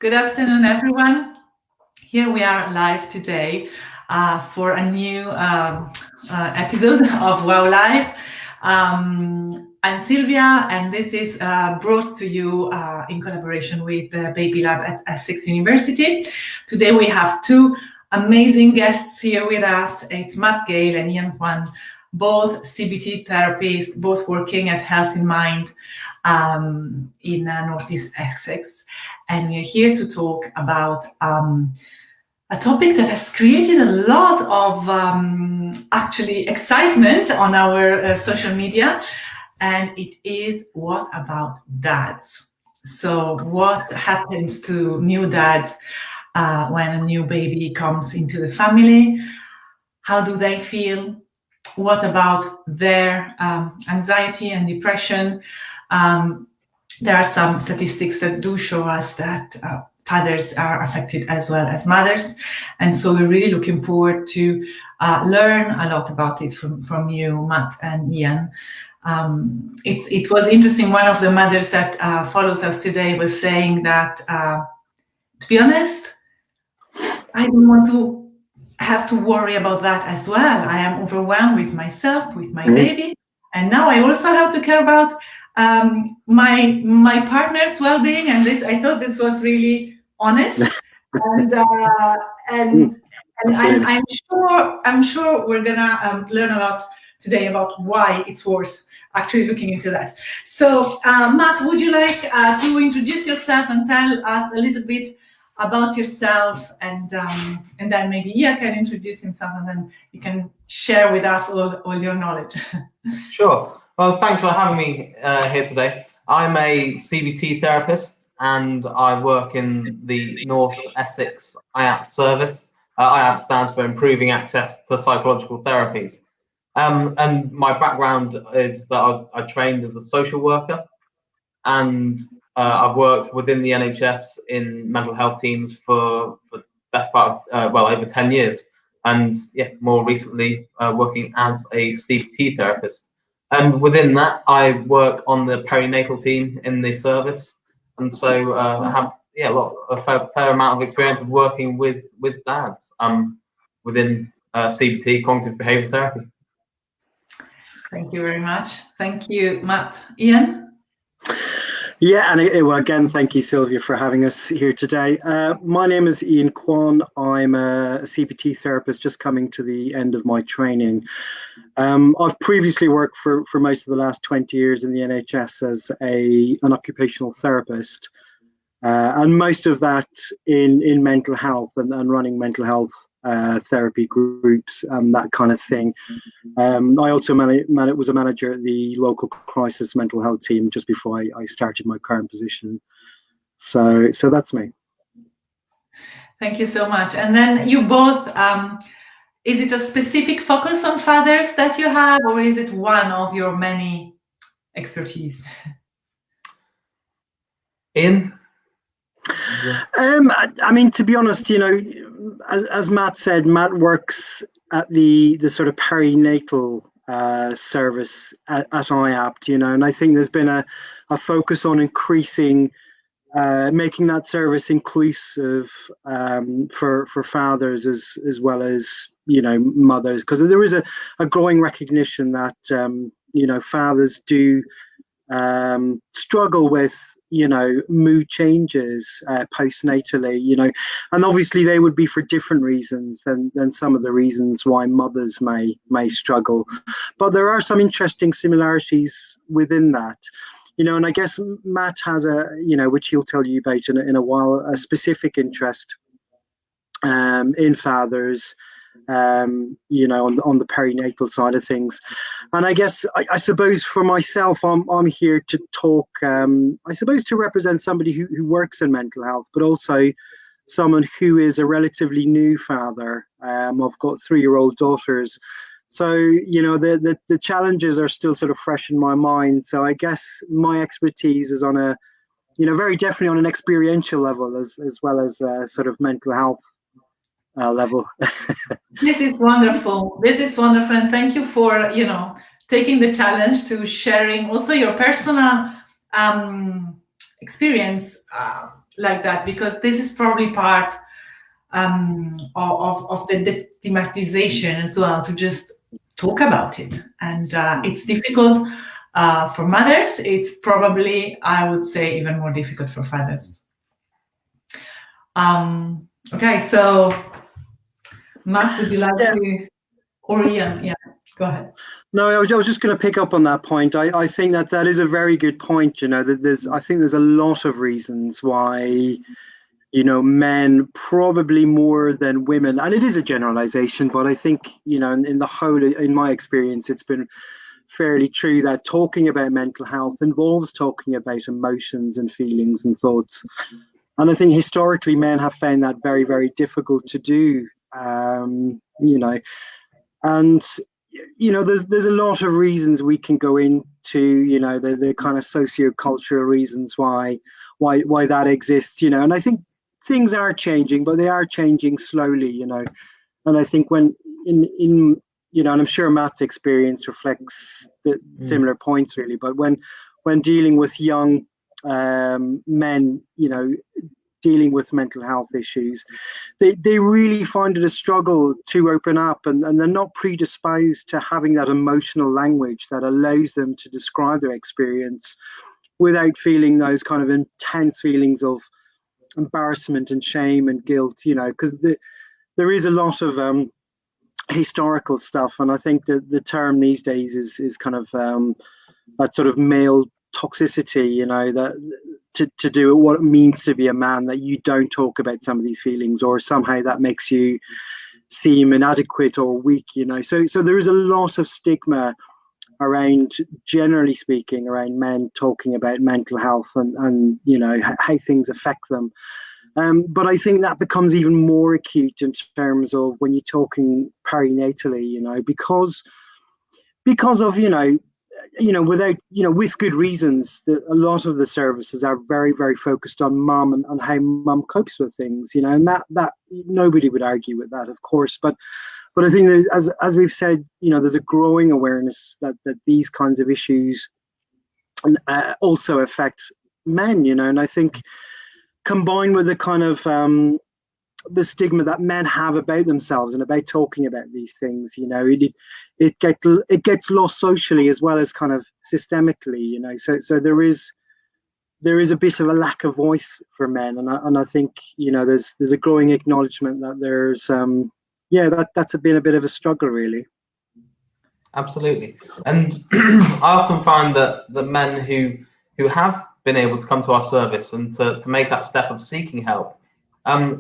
Good afternoon, everyone. Here we are live today for a new episode of WoW Live. I'm Sylvia, and this is brought to you in collaboration with the Baby Lab at Essex University. Today we have two amazing guests here with us. It's Matt Gale and Quann, both CBT therapists, both working at Health in Mind in Northeast Essex. And we're here to talk about a topic that has created a lot of actually excitement on our social media, and it is what about dads? So what happens to new dads when a new baby comes into the family? How do they feel? What about their anxiety and depression? There are some statistics that do show us that fathers are affected as well as mothers. And so we're really looking forward to learn a lot about it from you, Matt and Ian. It was interesting. One of the mothers that follows us today was saying that, to be honest, I don't want to have to worry about that as well. I am overwhelmed with myself, with my baby. And now I also have to care about my partner's well-being, and this I thought this was really honest, and I'm sure we're gonna learn a lot today about why it's worth actually looking into that. So Matt, would you like to introduce yourself and tell us a little bit about yourself, and then maybe Ian can introduce himself, and then you can share with us all your knowledge. Sure. Well, thanks for having me here today. I'm a CBT therapist, and I work in the North Essex IAP service. IAP stands for Improving Access to Psychological Therapies. And my background is that I trained as a social worker, and I've worked within the NHS in mental health teams for the best part of, over 10 years. And more recently working as a CBT therapist. And within that, I work on the perinatal team in the service, and so I have a fair amount of experience of working with dads within CBT, cognitive behaviour therapy. Thank you very much. Thank you, Matt. Ian? Yeah, and again, thank you, Sylvia, for having us here today. My name is Ian Quann. I'm a CBT therapist just coming to the end of my training. I've previously worked for most of the last 20 years in the NHS as an occupational therapist, and most of that in mental health and running mental health therapy groups and that kind of thing. I also was a manager at the local crisis mental health team just before I started my current position. So that's me. Thank you so much. And then you both, is it a specific focus on fathers that you have, or is it one of your many expertise? Ian? I mean, to be honest, as Matt said, Matt works at the sort of perinatal service at IAPT, and I think there's been a focus on increasing, making that service inclusive for fathers as well as mothers, because there is a growing recognition that fathers do struggle with mood changes postnatally, and obviously they would be for different reasons than some of the reasons why mothers may struggle, but there are some interesting similarities within that, and I guess Matt has which he'll tell you about in a while, a specific interest in fathers, on the perinatal side of things. And I guess I suppose for myself, I'm here to talk, I suppose, to represent somebody who works in mental health, but also someone who is a relatively new father. I've got 3-year-old daughters, so the challenges are still sort of fresh in my mind. So I guess my expertise is on a very definitely on an experiential level as well as sort of mental health level. This is wonderful. And thank you for taking the challenge to sharing also your personal experience like that, because this is probably part of the destigmatization as well, to just talk about it. And it's difficult for mothers. It's probably, I would say, even more difficult for fathers. Okay, so Matt, would you like to, or Ian? Yeah, go ahead. No, I was just going to pick up on that point. I think that is a very good point. That I think there's a lot of reasons why, men probably more than women, and it is a generalization, but I think, in the whole, in my experience, it's been fairly true that talking about mental health involves talking about emotions and feelings and thoughts. And I think historically men have found that very, very difficult to do. And there's a lot of reasons we can go into, the kind of socio-cultural reasons why that exists, and I think things are changing, but they are changing slowly, and I think when in and I'm sure Matt's experience reflects the similar points really, but when dealing with young men, dealing with mental health issues, they really find it a struggle to open up, and they're not predisposed to having that emotional language that allows them to describe their experience without feeling those kind of intense feelings of embarrassment and shame and guilt, because there is a lot of historical stuff, and I think that the term these days is kind of that sort of male toxicity, that to do what it means to be a man, that you don't talk about some of these feelings, or somehow that makes you seem inadequate or weak, so there is a lot of stigma around, generally speaking, around men talking about mental health and how things affect them. But I think that becomes even more acute in terms of when you're talking perinatally, because of, without, with good reasons, that a lot of the services are very, very focused on mum and how mum copes with things, and that nobody would argue with that, of course. But I think as we've said, there's a growing awareness that these kinds of issues also affect men, and I think combined with the kind of the stigma that men have about themselves and about talking about these things, it gets lost socially as well as kind of systemically, so there is a bit of a lack of voice for men, and I think there's a growing acknowledgement that there's that's been a bit of a struggle, really. Absolutely. And I often find that the men who have been able to come to our service and to make that step of seeking help,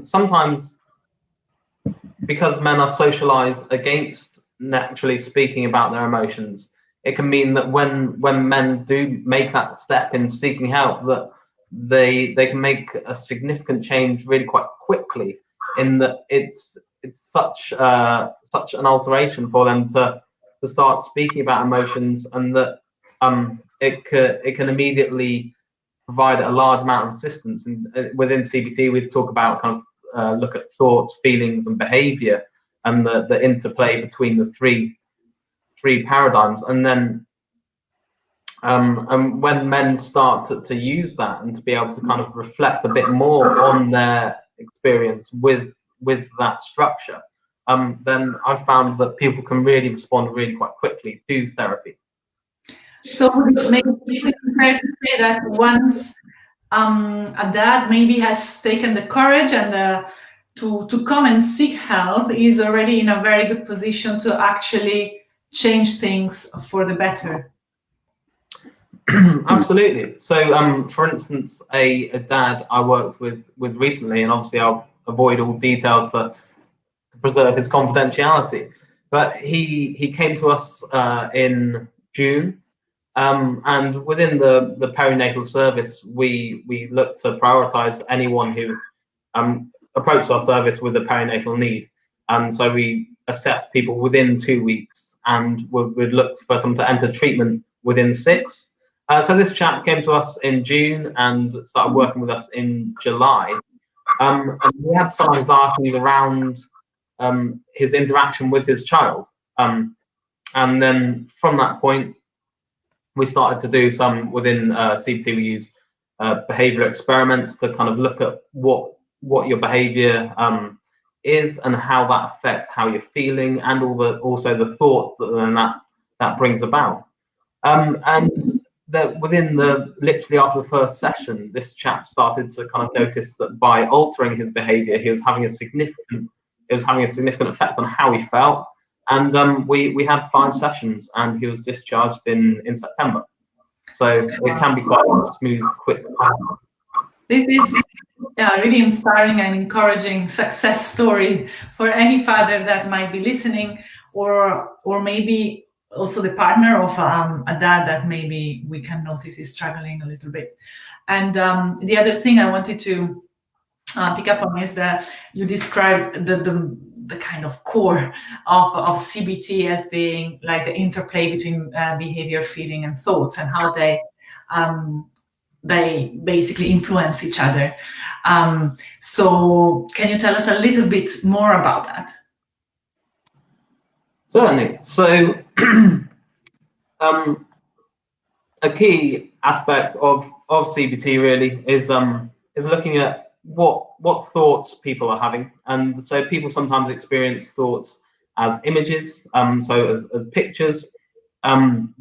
sometimes because men are socialized against naturally speaking about their emotions, it can mean that when men do make that step in seeking help, that they can make a significant change really quite quickly, in that it's such an alteration for them to start speaking about emotions, and that it can immediately provide a large amount of assistance. And within CBT, we talk about kind of look at thoughts, feelings, and behaviour, and the interplay between the three paradigms. And then and when men start to use that and to be able to kind of reflect a bit more on their experience with that structure, then I've found that people can really respond really quite quickly to therapy. So maybe it's fair to say that once a dad maybe has taken the courage and to come and seek help, is already in a very good position to actually change things for the better. Absolutely. So, for instance, a dad I worked with recently, and obviously I'll avoid all details to preserve his confidentiality, but he came to us in June, and within the perinatal service, we look to prioritise anyone who approaches our service with a perinatal need, and so we assess people within 2 weeks, and we'd look for them to enter treatment within 6. So this chap came to us in June and started working with us in July. And he had some anxieties around his interaction with his child. And then from that point, we started to do some, within CBT, we use behavior experiments to kind of look at what your behavior is and how that affects how you're feeling, and also the thoughts that brings about. And that literally after the first session, this chap started to kind of notice that by altering his behavior, it was having a significant effect on how he felt. And we had 5 sessions, and he was discharged in September. So it can be quite a smooth, quick path. This is really inspiring and encouraging success story for any father that might be listening, or maybe also the partner of a dad that maybe we can notice is struggling a little bit. And the other thing I wanted to pick up on is that you described the kind of core of CBT as being like the interplay between behavior, feeling, and thoughts, and how they basically influence each other. So can you tell us a little bit more about that? Certainly. So a key aspect of CBT really is looking at what thoughts people are having. And so people sometimes experience thoughts as images, so as pictures, and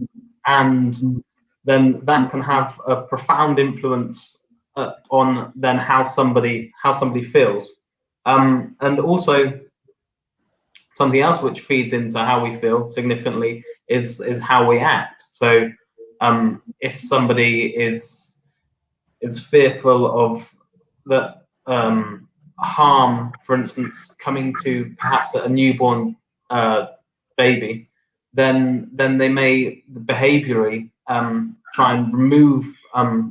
then that can have a profound influence on then how somebody feels, and also something else which feeds into how we feel significantly is how we act. So if somebody is fearful of the harm, for instance, coming to perhaps a newborn baby, then they may behaviourally try and remove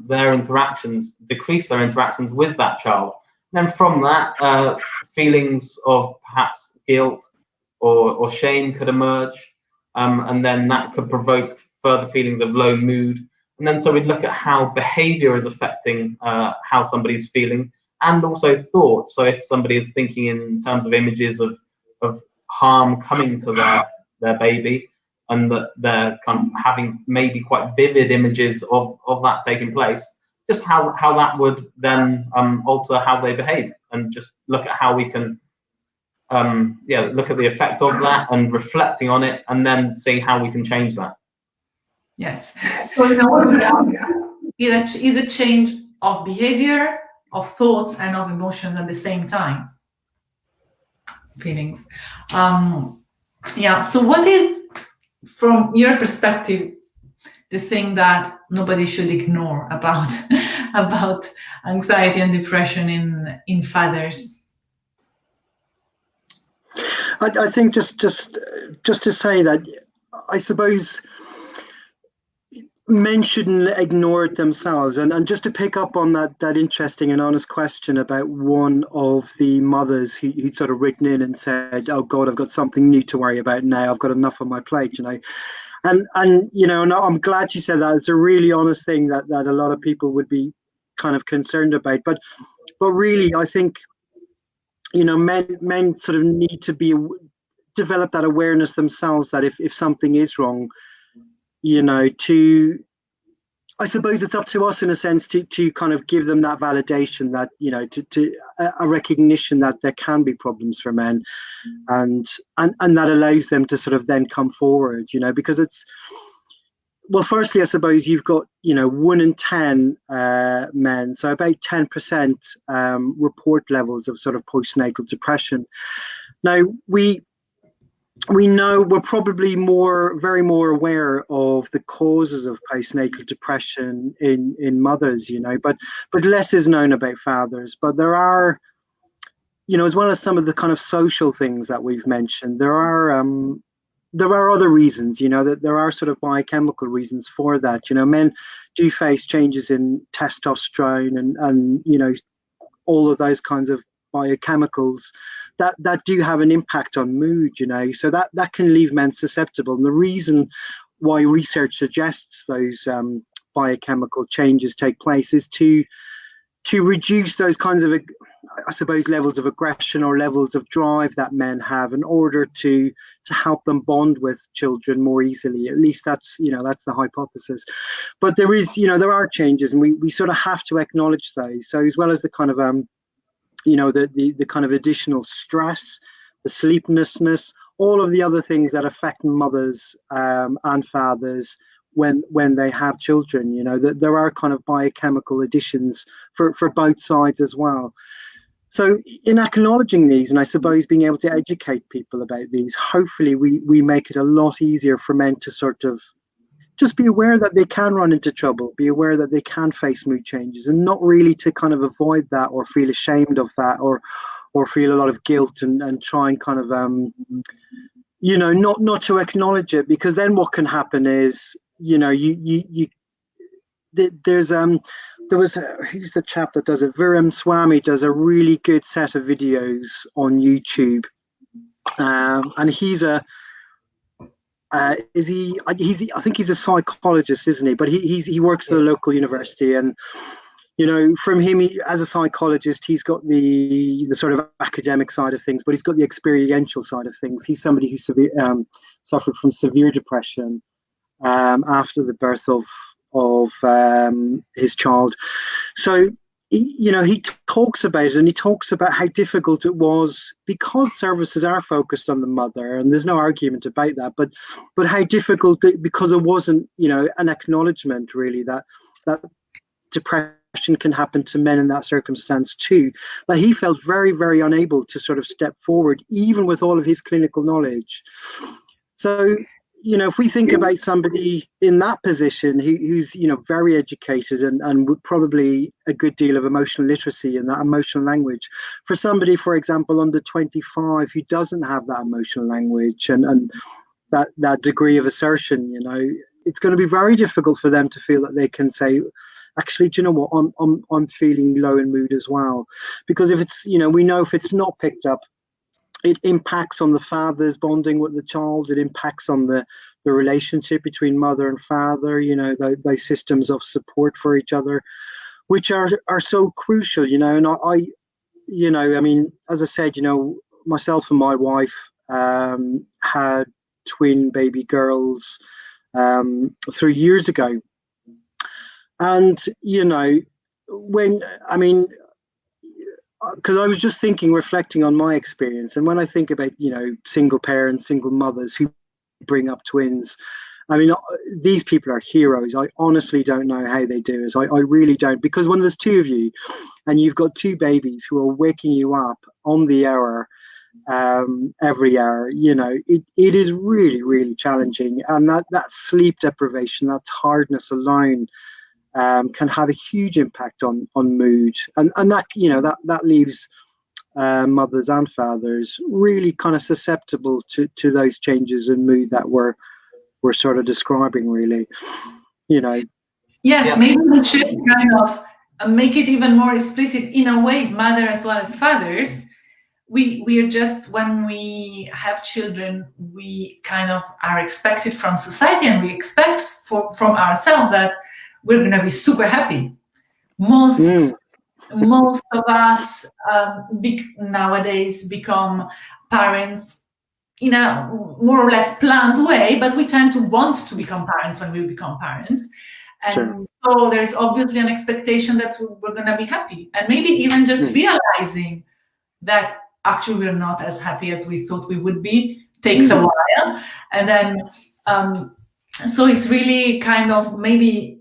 their interactions, decrease their interactions with that child. And then from that, feelings of perhaps guilt or shame could emerge, and then that could provoke further feelings of low mood. And then so we'd look at how behavior is affecting how somebody's feeling, and also thoughts. So if somebody is thinking in terms of images of harm coming to their baby, and that they're kind of having maybe quite vivid images of that taking place, just how that would then alter how they behave, and just look at how we can look at the effect of that and reflecting on it, and then see how we can change that. Yes. So in a way, it is a change of behavior, of thoughts, and of emotions at the same time. Feelings. So what is, from your perspective, the thing that nobody should ignore about anxiety and depression in fathers? I think just to say that I suppose men shouldn't ignore it themselves, and just to pick up on that interesting and honest question about one of the mothers who'd sort of written in and said, "Oh God, I've got something new to worry about now. I've got enough on my plate," and I'm glad you said that. It's a really honest thing that a lot of people would be kind of concerned about, but really I think men sort of need to develop that awareness themselves, that if something is wrong, I suppose it's up to us in a sense to kind of give them that validation, that to a recognition that there can be problems for men, and that allows them to sort of then come forward, because it's, well, firstly, I suppose you've got 1 in 10 men, so about 10% report levels of sort of postnatal depression. Now we know we're probably very more aware of the causes of postnatal depression in mothers, but less is known about fathers. But there are, as well as some of the kind of social things that we've mentioned, there are other reasons, that there are sort of biochemical reasons for that. Men do face changes in testosterone and all of those kinds of biochemicals that do have an impact on mood, so that can leave men susceptible. And the reason why research suggests those biochemical changes take place is to reduce those kinds of, I suppose, levels of aggression or levels of drive that men have, in order to to help them bond with children more easily. At least that's the hypothesis. But there are changes, and we sort of have to acknowledge those. So as well as the kind of the kind of additional stress, the sleeplessness, all of the other things that affect mothers and fathers when they have children, that there are kind of biochemical additions for both sides as well. So in acknowledging these, and I suppose being able to educate people about these, hopefully we make it a lot easier for men to sort of just be aware that they can run into trouble, be aware that they can face mood changes, and not really to kind of avoid that or feel ashamed of that or feel a lot of guilt and try and kind of not to acknowledge it, because then what can happen is there was who's the chap that does it? Viram Swami does a really good set of videos on YouTube, and he's I think he's a psychologist, isn't he? But he works at the local university, and from him, as a psychologist, he's got the sort of academic side of things, but he's got the experiential side of things. He's somebody who suffered from severe depression after the birth of his child. So he talks about it, and he talks about how difficult it was, because services are focused on the mother, and there's no argument about that, but how difficult because it wasn't an acknowledgement really that depression can happen to men in that circumstance too, that he felt very, very unable to sort of step forward even with all of his clinical knowledge. So if we think about somebody in that position who's very educated and would probably a good deal of emotional literacy and that emotional language, for somebody, for example, under 25 who doesn't have that emotional language and that degree of assertion, it's going to be very difficult for them to feel that they can say, actually, do you know what, I'm feeling low in mood as well. Because if it's we know if it's not picked up, it impacts on the father's bonding with the child. It impacts on the relationship between mother and father, those systems of support for each other, which are so crucial, and I mean, as I said, myself and my wife had twin baby girls 3 years ago. And, because I was just reflecting on my experience, and when I think about, single parents, single mothers who bring up twins, I mean, these people are heroes. I honestly don't know how they do it. I really don't, because when there's two of you and you've got two babies who are waking you up on the hour, every hour, it is really, really challenging. And that sleep deprivation, that tiredness alone can have a huge impact on mood, and that that leaves mothers and fathers really kind of susceptible to those changes in mood that we're sort of describing, really. Yes, yeah. Maybe we should kind of make it even more explicit in a way, mother as well as fathers. We are just, when we have children, we kind of are expected from society, and we expect from ourselves that we're going to be super happy. Most of us nowadays become parents in a more or less planned way, but we tend to want to become parents when we become parents. And so there's obviously an expectation that we're going to be happy. And maybe even just realizing that actually we're not as happy as we thought we would be takes a while. And then, so it's really kind of maybe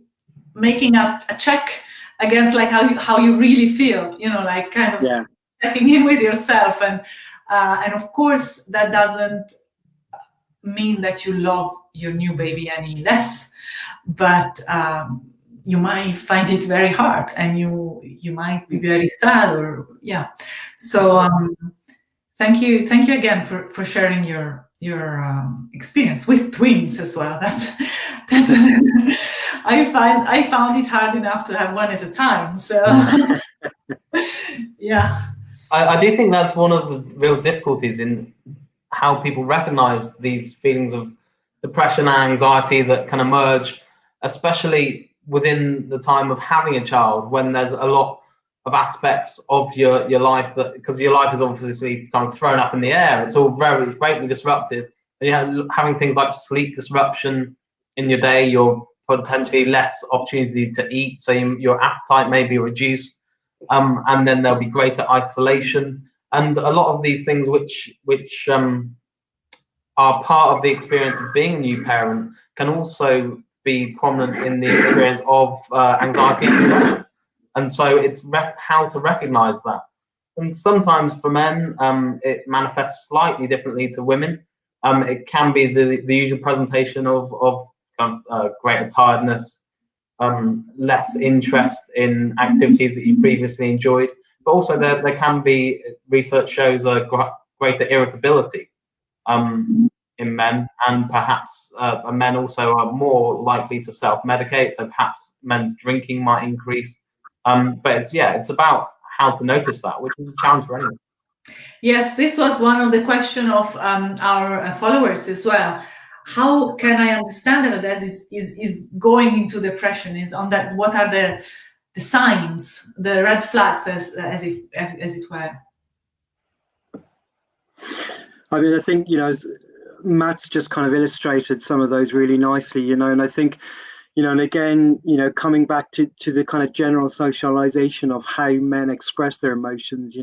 making a check against like how you really feel, like kind of checking in with yourself, and of course that doesn't mean that you love your new baby any less, but you might find it very hard, and you might be very sad, or so thank you again for sharing your experience with twins as well. That's I found it hard enough to have one at a time. So I do think that's one of the real difficulties in how people recognize these feelings of depression and anxiety that can emerge, especially within the time of having a child, when there's a lot of aspects of your life, that because your life is obviously kind of thrown up in the air, it's all very greatly disrupted, having things like sleep disruption in your day, you're potentially less opportunity to eat, so your appetite may be reduced, and then there'll be greater isolation, and a lot of these things which are part of the experience of being a new parent can also be prominent in the experience of anxiety and depression. And so it's how to recognize that. And sometimes for men, it manifests slightly differently to women. It can be the usual presentation of greater tiredness, less interest in activities that you previously enjoyed, but also there can be, research shows, a greater irritability in men, and perhaps men also are more likely to self-medicate, so perhaps men's drinking might increase. But it's about how to notice that, which is a challenge for anyone. Yes, this was one of the questions of our followers as well. How can I understand that as is going into depression? Is on that? What are the signs, the red flags, as it were? I mean, I think, Matt's just kind of illustrated some of those really nicely, and I think, and again, coming back to the kind of general socialization of how men express their emotions,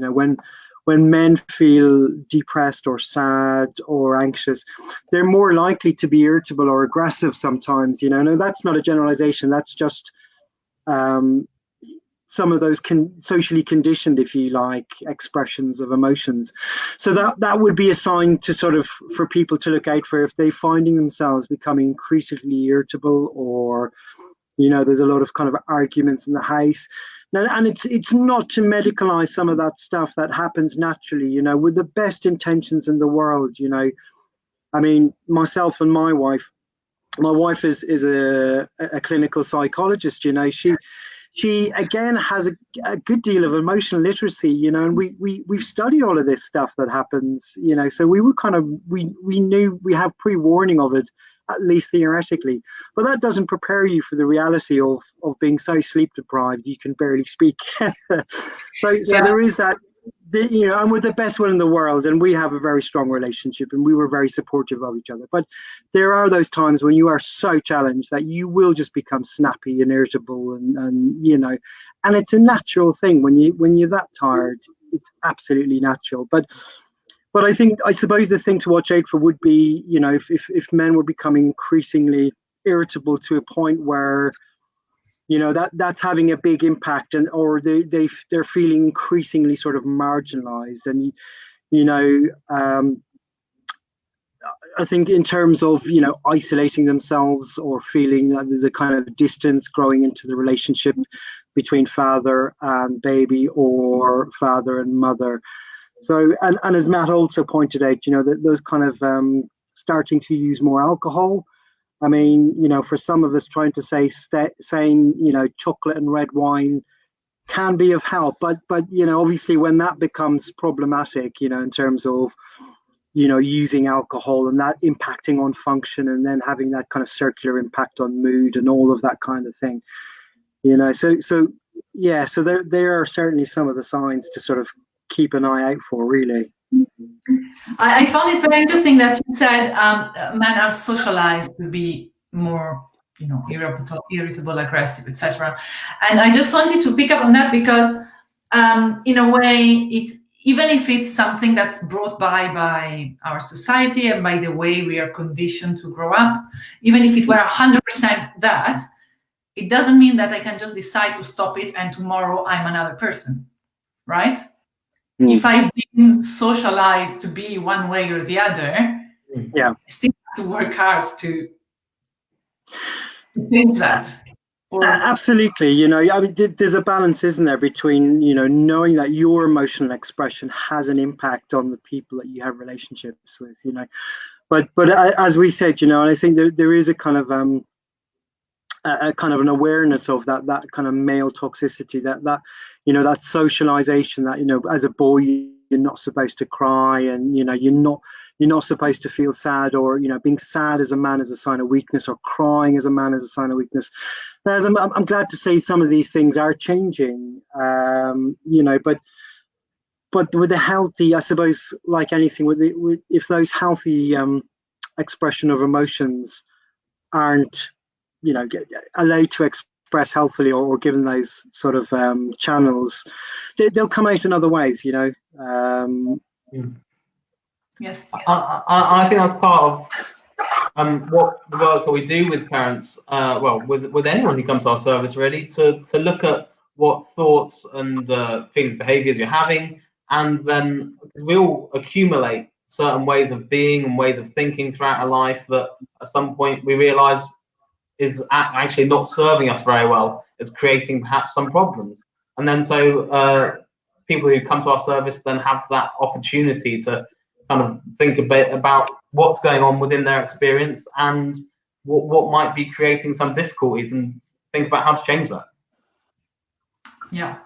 when men feel depressed or sad or anxious, they're more likely to be irritable or aggressive sometimes, No, that's not a generalization. That's just some of those socially conditioned, if you like, expressions of emotions. So that would be a sign to sort of, for people to look out for if they're finding themselves becoming increasingly irritable, or, there's a lot of kind of arguments in the house. Now, and it's not to medicalize some of that stuff that happens naturally, with the best intentions in the world, I mean, myself and my wife is a clinical psychologist, she again has a good deal of emotional literacy, and we've studied all of this stuff that happens, so we were we knew, we have pre-warning of it, at least theoretically, but that doesn't prepare you for the reality of being so sleep deprived you can barely speak. So there is that, and we're the best one in the world, and we have a very strong relationship, and we were very supportive of each other. But there are those times when you are so challenged that you will just become snappy and irritable, and it's a natural thing when you're that tired. It's absolutely natural. But I suppose the thing to watch out for would be, if men were becoming increasingly irritable to a point where, that's having a big impact, or they're feeling increasingly sort of marginalized. And I think in terms of isolating themselves, or feeling that there's a kind of distance growing into the relationship between father and baby, or father and mother. So, and as Matt also pointed out, that those kind of starting to use more alcohol. I mean, for some of us, trying to saying chocolate and red wine can be of help, but obviously when that becomes problematic, in terms of using alcohol and that impacting on function, and then having that kind of circular impact on mood and all of that kind of thing, so there are certainly some of the signs to sort of keep an eye out for, really. I found it very interesting that you said men are socialized to be more, irritable, aggressive, etc. And I just wanted to pick up on that because, in a way, even if it's something that's brought by our society and by the way we are conditioned to grow up, even if it were 100% that, it doesn't mean that I can just decide to stop it and tomorrow I'm another person, right? Mm. If I've been socialized to be one way or the other, I still have to work hard to think that. Absolutely. I mean, there's a balance, isn't there, between, knowing that your emotional expression has an impact on the people that you have relationships with, But as we said, and I think there is a kind of an awareness of that kind of male toxicity, that that socialization, that as a boy you're not supposed to cry, and you're not supposed to feel sad, or being sad as a man is a sign of weakness, or crying as a man is a sign of weakness. As I'm glad to say some of these things are changing, but with a healthy, I suppose, like anything, if those healthy expression of emotions aren't, allowed to express healthily, or given those sort of channels, they'll come out in other ways. Yes. I think that's part of what the work that we do with parents, with anyone who comes to our service, really, to look at what thoughts and feelings, behaviours you're having, and then we all accumulate certain ways of being and ways of thinking throughout our life that at some point we realise is actually not serving us very well. It's creating perhaps some problems, and then so people who come to our service then have that opportunity to kind of think a bit about what's going on within their experience and what might be creating some difficulties, and think about how to change that. Yeah.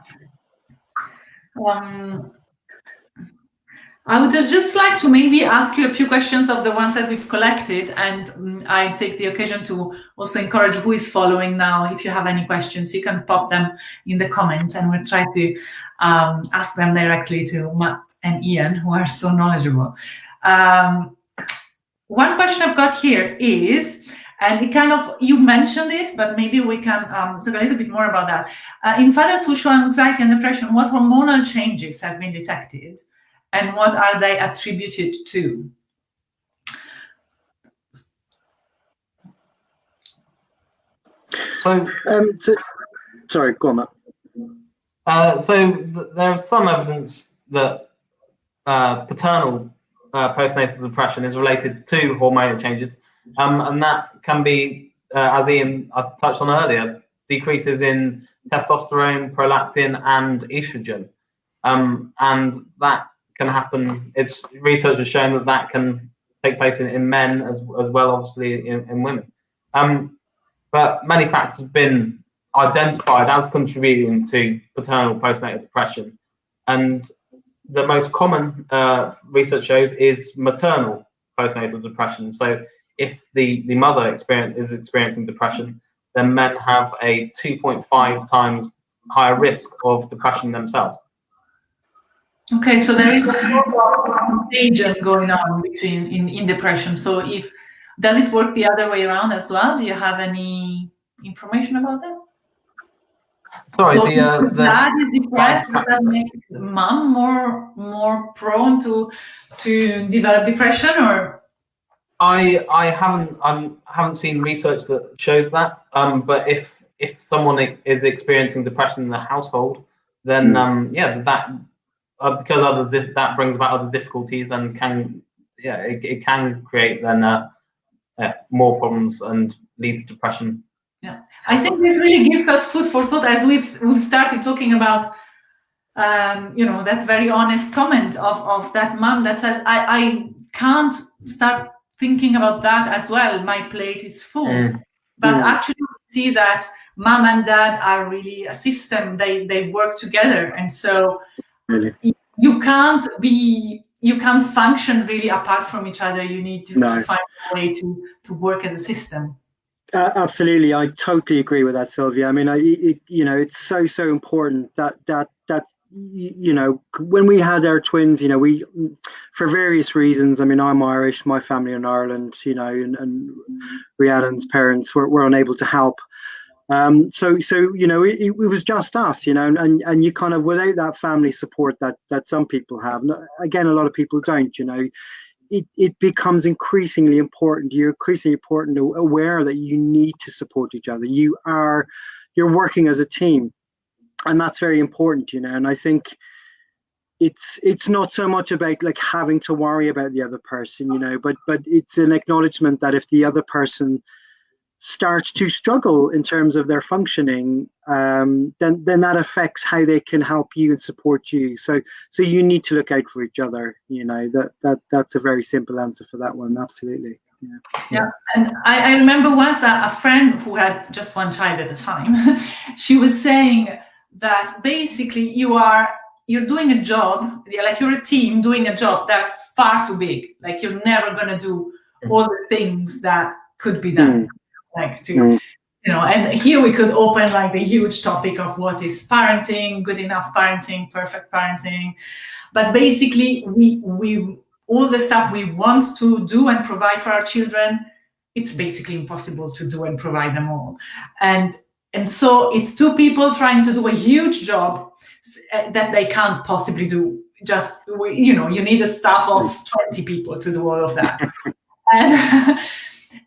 I would just like to maybe ask you a few questions of the ones that we've collected, and I take the occasion to also encourage who is following now. If you have any questions, you can pop them in the comments, and we'll try to ask them directly to Matt and Ian, who are so knowledgeable. One question I've got here is, and it kind of, you mentioned it, but maybe we can talk a little bit more about that. In fathers who show anxiety and depression, what hormonal changes have been detected, and what are they attributed to? Sorry, go on, Matt. There's some evidence that paternal postnatal depression is related to hormonal changes, and that can be, as Ian touched on earlier, decreases in testosterone, prolactin, and estrogen, and that can happen. It's research has shown that can take place in men as well, obviously in women. But many factors have been identified as contributing to paternal postnatal depression, and the most common research shows is maternal postnatal depression. So if the mother is experiencing depression, then men have a 2.5 times higher risk of depression themselves. Okay, so there is a contagion going on in depression. So does it work the other way around as well? Do you have any information about that? Sorry, so the dad is depressed, does that make the mom more prone to develop depression, or? I haven't seen research that shows that. But if someone is experiencing depression in the household, then because that brings about other difficulties and it can create then more problems and lead to depression. Yeah, I think this really gives us food for thought as we've started talking about, that very honest comment of that mom that says, I can't start thinking about that as well. My plate is full. But actually see that mom and dad are really a system. They work together. And so really, you can't function really apart from each other. You need to find a way to work as a system. Absolutely, I totally agree with that, Sylvia. I mean, it's so important that when we had our twins, we, for various reasons. I mean, I'm Irish, my family in Ireland, and Rhiannon's parents were unable to help. So it was just us, and you kind of, without that family support that some people have. Again, a lot of people don't. It becomes increasingly important. You're increasingly aware that you need to support each other. You're working as a team, and that's very important, And I think it's not so much about like having to worry about the other person, but it's an acknowledgement that if the other person starts to struggle in terms of their functioning, then that affects how they can help you and support you. So you need to look out for each other. That's a very simple answer for that one. Absolutely. Yeah. And I remember once a friend who had just one child at a time, she was saying that basically you're doing a job, like you're a team doing a job that's far too big. Like you're never going to do all the things that could be done. And here we could open like the huge topic of what is parenting, good enough parenting, perfect parenting. But basically we all the stuff we want to do and provide for our children, it's basically impossible to do and provide them all. And so it's two people trying to do a huge job that they can't possibly do. Just, you need a staff of 20 people to do all of that.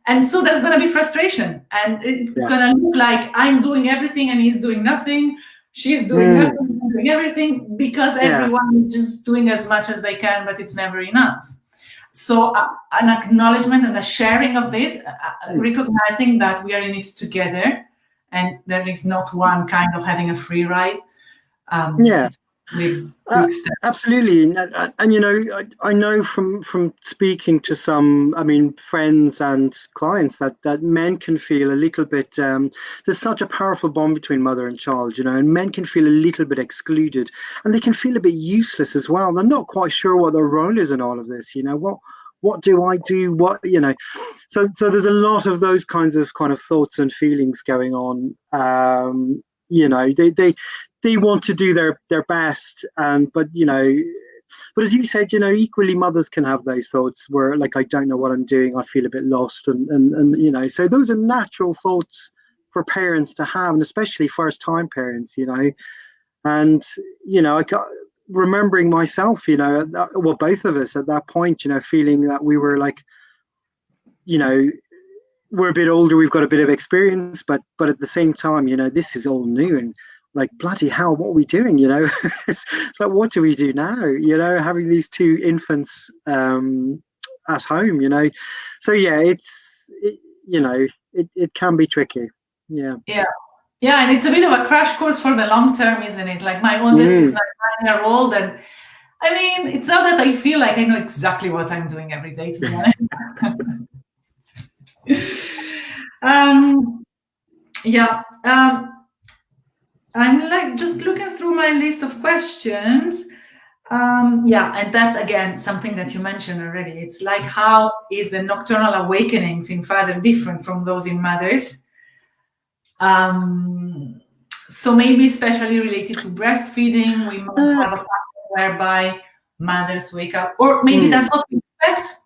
And so there's going to be frustration, and it's going to look like I'm doing everything and he's doing nothing. She's doing nothing, I'm doing everything, because everyone is just doing as much as they can, but it's never enough. So an acknowledgement and a sharing of this, recognizing that we are in it together, and there is not one kind of having a free ride. Absolutely, and I know from speaking to some, friends and clients that men can feel a little bit. There's such a powerful bond between mother and child, and men can feel a little bit excluded, and they can feel a bit useless as well. They're not quite sure what their role is in all of this. What do I do? So there's a lot of those kinds of thoughts and feelings going on. They want to do their best, but as you said, equally mothers can have those thoughts where, like, I don't know what I'm doing, I feel a bit lost, and so those are natural thoughts for parents to have, and especially first time parents, and I got remembering myself, both of us at that point, feeling that we were like, we're a bit older, we've got a bit of experience, but at the same time, this is all new, and like, bloody hell, what are we doing? It's like, what do we do now? Having these two infants at home, so it can be tricky. Yeah, and it's a bit of a crash course for the long term, isn't it? Like, my oldest is 9-year-old, and it's not that I feel like I know exactly what I'm doing every day, to be honest. I'm like just looking through my list of questions. And that's again something that you mentioned already. It's like, how is the nocturnal awakenings in father different from those in mothers? So maybe especially related to breastfeeding, we might have a pattern whereby mothers wake up, or maybe that's what we expect,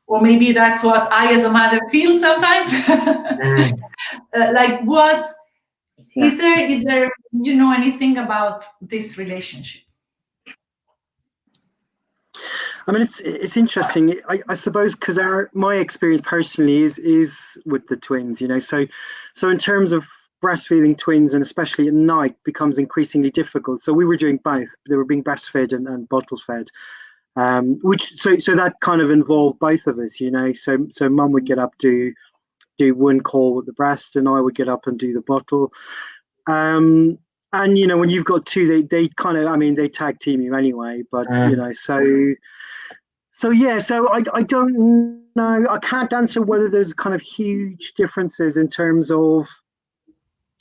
or maybe that's what I as a mother feel sometimes. Like, what is there anything about this relationship? It's interesting. I suppose because my experience personally is with the twins. So in terms of breastfeeding twins, and especially at night, becomes increasingly difficult. So we were doing both. They were being breastfed and bottle fed, which so that kind of involved both of us. So mum would get up to do one call with the breast, and I would get up and do the bottle. And when you've got two, they kind of, they tag team you anyway. But so I don't know. I can't answer whether there's kind of huge differences in terms of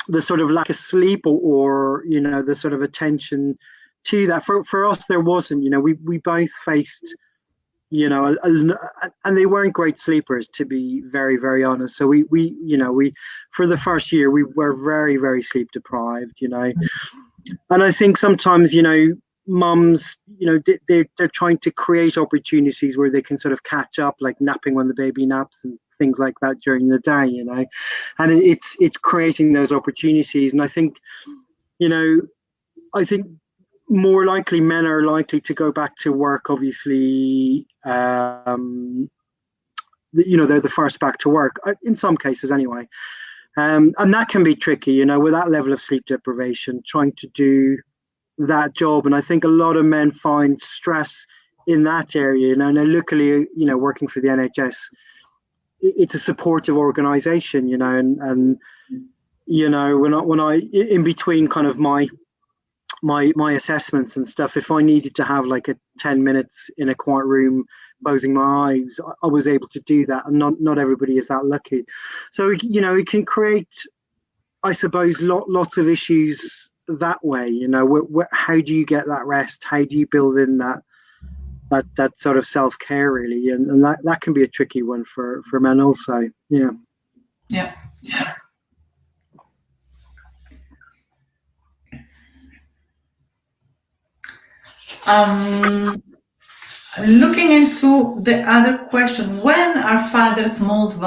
the sort of lack of sleep or the sort of attention to that. For us, there wasn't. We both faced. And they weren't great sleepers, to be very, very honest. So we for the first year we were very, very sleep deprived, and I think sometimes, mums, they're trying to create opportunities where they can sort of catch up, like napping when the baby naps and things like that during the day, and it's creating those opportunities. And I think, more likely men are likely to go back to work, obviously. They're the first back to work in some cases anyway, and that can be tricky, with that level of sleep deprivation, trying to do that job. And I think a lot of men find stress in that area. Now luckily, working for the NHS, it's a supportive organization, and when I in between kind of my assessments and stuff, if I needed to have like a 10 minutes in a quiet room closing my eyes, I was able to do that, and not everybody is that lucky. So it can create, I suppose, lots of issues that way. How do you get that rest? How do you build in that sort of self-care, really? And that can be a tricky one for men also. Yeah. Looking into the other question, when are fathers most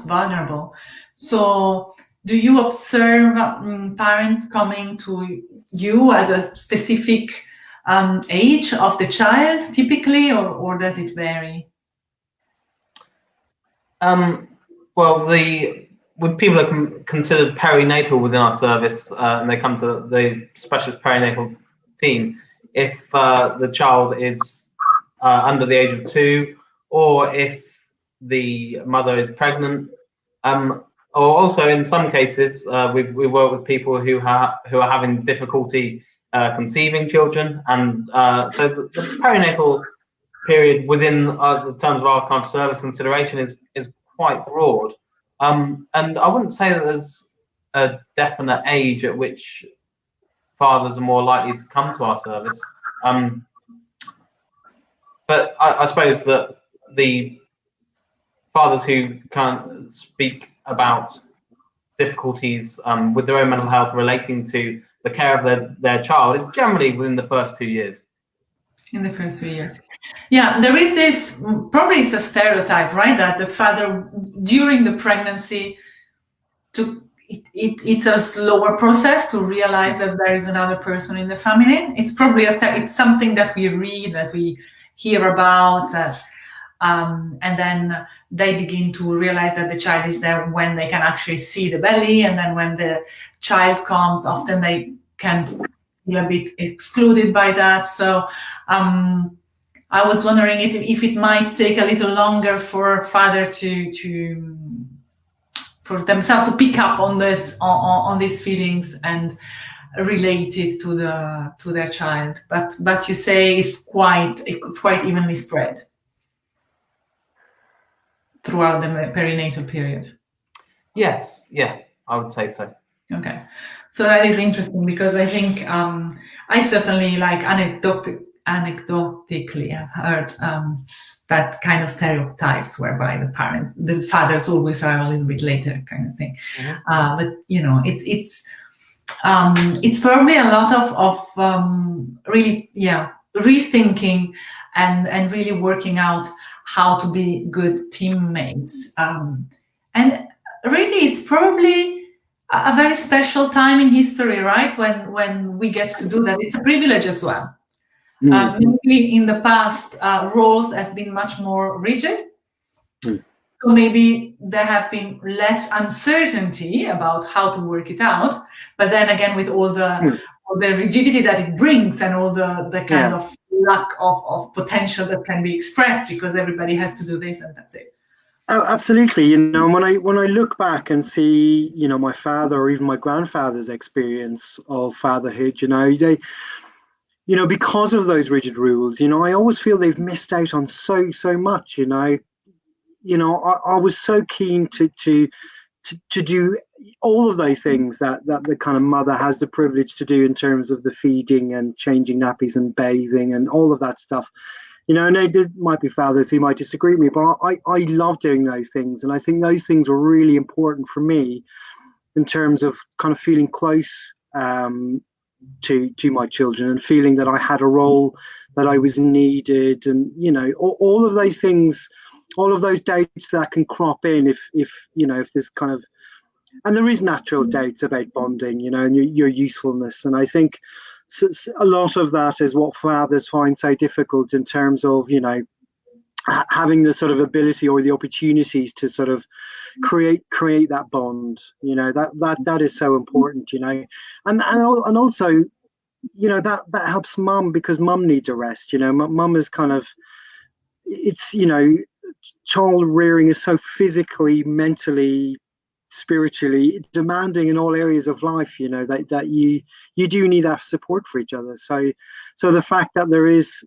vulnerable? So do you observe parents coming to you at a specific age of the child typically, or does it vary? Well, when people are considered perinatal within our service, and they come to the specialist perinatal team, if the child is under the age of 2, or if the mother is pregnant, or also in some cases we work with people who are having difficulty conceiving children, and so the perinatal period within the terms of our kind of service consideration is quite broad, and I wouldn't say that there's a definite age at which fathers are more likely to come to our service. But I suppose that the fathers who can't speak about difficulties with their own mental health relating to the care of their child, it's generally within the first 2 years. In the first 2 years. Yeah, there is this, probably it's a stereotype, right? That the father during the pregnancy, it's a slower process to realize that there is another person in the family. It's probably it's something that we read, that we hear about, and then they begin to realize that the child is there when they can actually see the belly, and then when the child comes, often they can feel a bit excluded by that. So I was wondering if it might take a little longer for father for themselves to pick up on this on these feelings and relate it to their child. But you say it's quite evenly spread throughout the perinatal period. Yes, yeah, I would say so. Okay, so that is interesting, because I think I certainly, like, anecdotically have heard that kind of stereotypes whereby the fathers always are a little bit later, kind of thing. Mm-hmm. But it's probably a lot of really rethinking and really working out how to be good teammates, and really it's probably a very special time in history, right? When we get to do that, it's a privilege as well. Maybe in the past, roles have been much more rigid. So maybe there have been less uncertainty about how to work it out. But then again, with all the rigidity that it brings, and all the kind of lack of potential that can be expressed, because everybody has to do this and that's it. Oh, absolutely. When I look back and see, my father or even my grandfather's experience of fatherhood, they, because of those rigid rules, I always feel they've missed out on so much. I was so keen to do all of those things that the kind of mother has the privilege to do in terms of the feeding and changing nappies and bathing and all of that stuff. And there might be fathers who might disagree with me, but I love doing those things. And I think those things were really important for me in terms of kind of feeling close to my children, and feeling that I had a role, that I was needed, and all of those things, all of those doubts that can crop in if there's kind of, and there is natural doubts about bonding, and your usefulness. And I think a lot of that is what fathers find so difficult, in terms of having the sort of ability or the opportunities to sort of create that bond. That is so important. And also that helps mum, because mum needs a rest. Mum is kind of, it's child rearing is so physically, mentally, spiritually demanding in all areas of life, that you do need that support for each other. So the fact that there is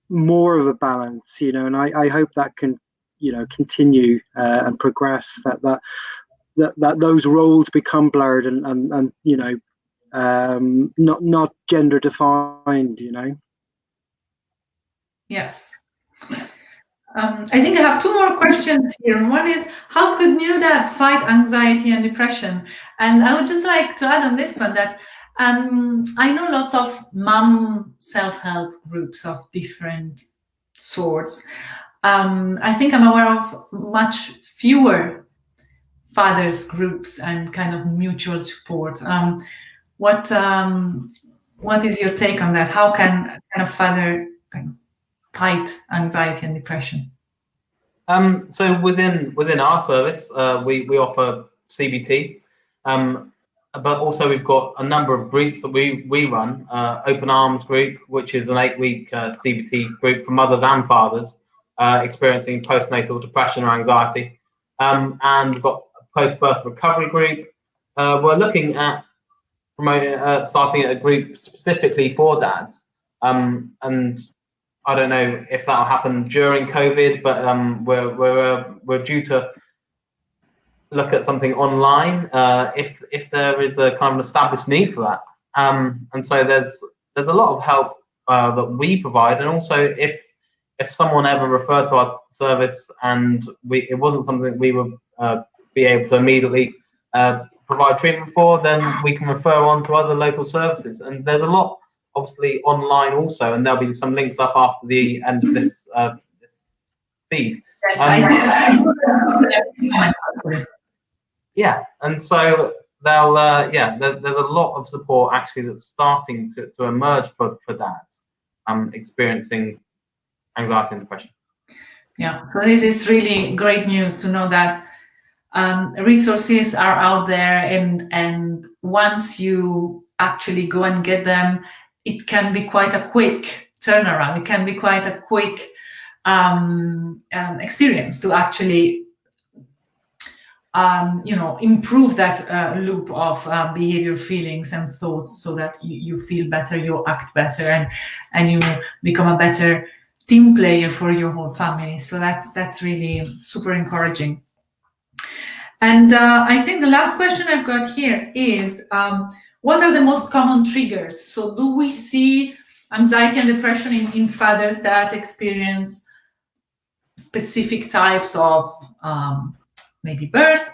more of a balance, and I hope that can continue and progress, that those roles become blurred and not gender defined. Yes. I think I have two more questions here. And one is, how could new dads fight anxiety and depression? And I would just like to add on this one that I know lots of mum self-help groups of different sorts. I think I'm aware of much fewer fathers groups and kind of mutual support. What is your take on that? How can kind of father kind of fight anxiety and depression? So within our service, we offer CBT, but also we've got a number of groups that we run. Open Arms Group, which is an 8-week CBT group for mothers and fathers experiencing postnatal depression or anxiety, and we've got a post-birth recovery group. We're looking at starting a group specifically for dads, and I don't know if that'll happen during COVID, but we're due to look at something online if there is a kind of established need for that. And so there's a lot of help that we provide, and also if someone ever referred to our service and it wasn't something we would be able to immediately provide treatment for, then we can refer on to other local services. And there's a lot obviously online also, and there'll be some links up after the end of this feed. Yeah, and so they'll there's a lot of support actually that's starting to emerge for dads experiencing anxiety and depression. Yeah, so this is really great news to know that resources are out there, and once you actually go and get them, it can be quite a quick turnaround. It can be quite a quick experience to actually, improve that loop of behavior, feelings, and thoughts, so that you feel better, you act better, and you become a better team player for your whole family. So that's really super encouraging. And I think the last question I've got here is, what are the most common triggers? So do we see anxiety and depression in fathers that experience specific types of maybe birth,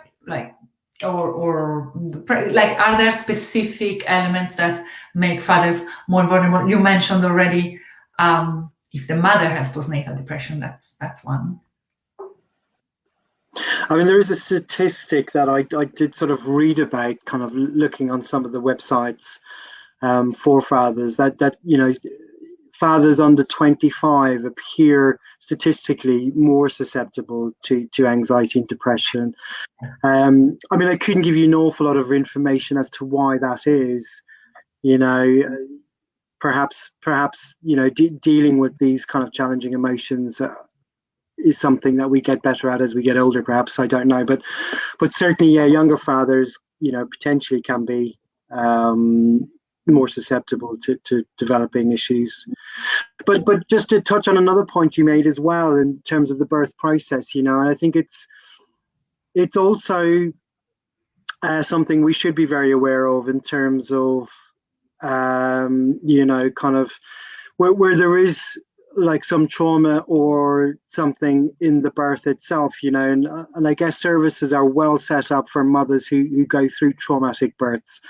or are there specific elements that make fathers more vulnerable? You mentioned already, if the mother has postnatal depression, that's one. I mean, there is a statistic that I did sort of read about, kind of looking on some of the websites for fathers, that fathers under 25 appear statistically more susceptible to anxiety and depression. I mean, I couldn't give you an awful lot of information as to why that is. Perhaps dealing with these kind of challenging emotions is something that we get better at as we get older. Perhaps, I don't know, but certainly, yeah, younger fathers, potentially can be more susceptible to developing issues. But just to touch on another point you made as well, in terms of the birth process, and I think it's also something we should be very aware of, in terms of kind of where there is like some trauma or something in the birth itself, and I guess services are well set up for mothers who go through traumatic births.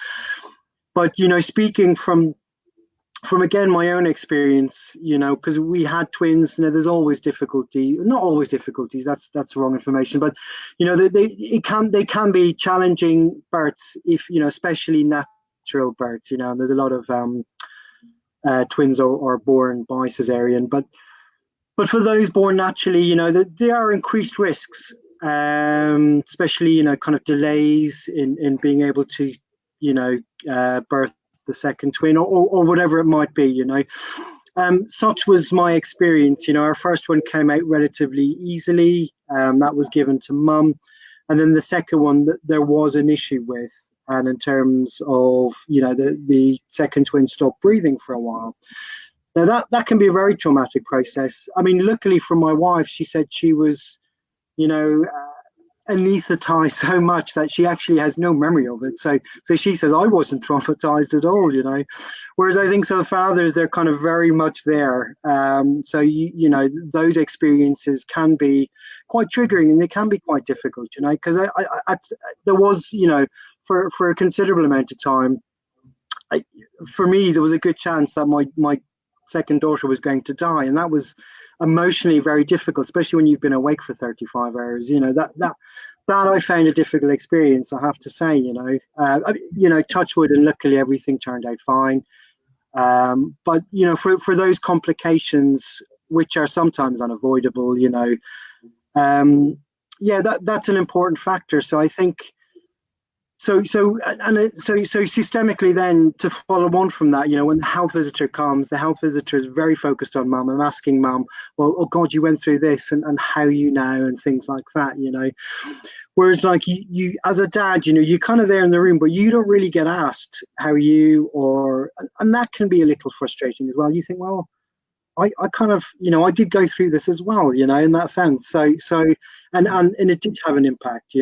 But speaking from again my own experience, because we had twins, there's always difficulty, not always difficulties, that's wrong information, but they can be challenging births, if especially natural births, and there's a lot of twins are born by cesarean, but for those born naturally, there are increased risks, especially kind of delays in being able to birth the second twin, or whatever it might be. Such was my experience. Our first one came out relatively easily. That was given to mum, and then the second one that there was an issue with. And in terms of, the second twin stopped breathing for a while. Now that can be a very traumatic process. I mean, luckily for my wife, she said she was, anesthetized so much that she actually has no memory of it. So she says, I wasn't traumatized at all, Whereas I think some fathers, they're kind of very much there. So, those experiences can be quite triggering, and they can be quite difficult, because there was, for a considerable amount of time, for me, there was a good chance that my second daughter was going to die, and that was emotionally very difficult, especially when you've been awake for 35 hours. That I found a difficult experience, I have to say. Touch wood, and luckily everything turned out fine. But for those complications which are sometimes unavoidable, that's an important factor. So I think so systemically, then, to follow on from that, when the health visitor comes, the health visitor is very focused on mum. I'm asking mum, well, oh God, you went through this, and how are you now, and things like that. Whereas, like, you as a dad, you're kind of there in the room, but you don't really get asked how are you, and that can be a little frustrating as well. You think, well, I kind of, I did go through this as well, in that sense. So and it did have an impact,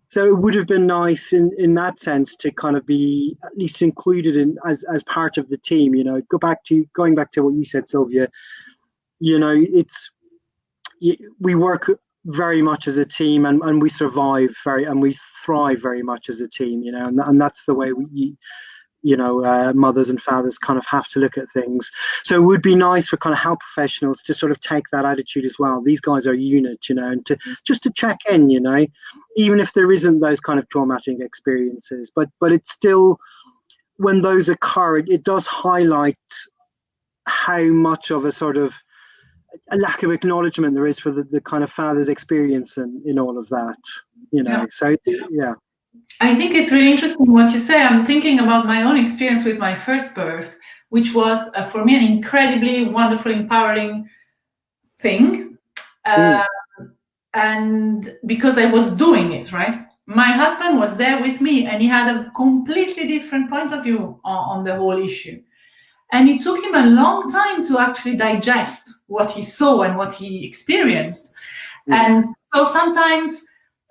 so it would have been nice in that sense to kind of be at least included in as part of the team. Going back to what you said, Sylvia. We work very much as a team, and we survive and we thrive very much as a team. And that's the way mothers and fathers kind of have to look at things. So it would be nice for kind of health professionals to sort of take that attitude as well. These guys are a unit, and to check in, even if there isn't those kind of traumatic experiences, but it's still, when those occur, it does highlight how much of a sort of a lack of acknowledgement there is for the kind of father's experience in all of that, Yeah. So yeah. I think it's really interesting what you say. I'm thinking about my own experience with my first birth, which was for me an incredibly wonderful, empowering thing. And because I was doing it, right? My husband was there with me, and he had a completely different point of view on the whole issue. And it took him a long time to actually digest what he saw and what he experienced. And so sometimes,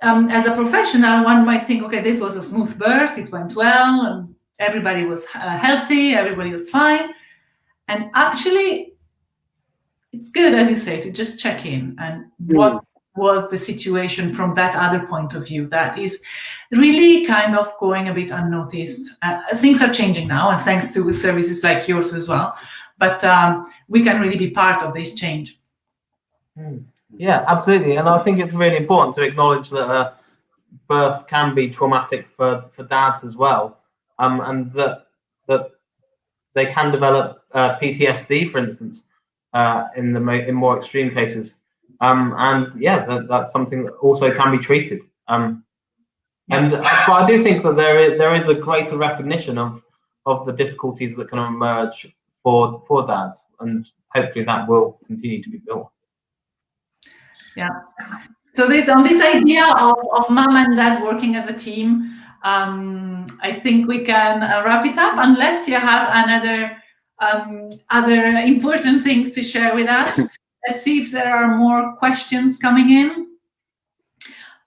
as a professional, one might think, okay, this was a smooth birth, it went well, and everybody was healthy, everybody was fine. And actually, it's good, as you say, to just check in and what was the situation from that other point of view that is really kind of going a bit unnoticed. Things are changing now, and thanks to services like yours as well. But we can really be part of this change. Yeah, absolutely. And I think it's really important to acknowledge that birth can be traumatic for dads as well, and that they can develop PTSD, for instance, in more extreme cases. And yeah, that's something that also can be treated. But I do think that there is a greater recognition of the difficulties that can emerge for dads, and hopefully that will continue to be built. Yeah. So on this idea of mom and dad working as a team, I think we can wrap it up, unless you have other important things to share with us. Let's see if there are more questions coming in.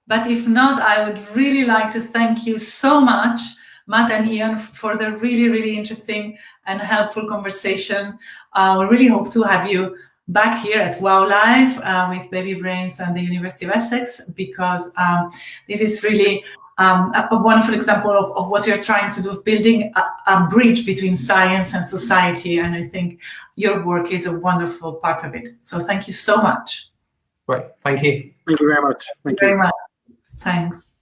But if not, I would really like to thank you so much, Matt and Ian, for the really, really interesting and helpful conversation. We really hope to have you back here at WoW Live with BabyBrains and the University of Essex, because this is really a wonderful example of what you're trying to do, of building a bridge between science and society. And I think your work is a wonderful part of it. So thank you so much. Great. Thank you. Thank you very much. Thank you very much. Thanks.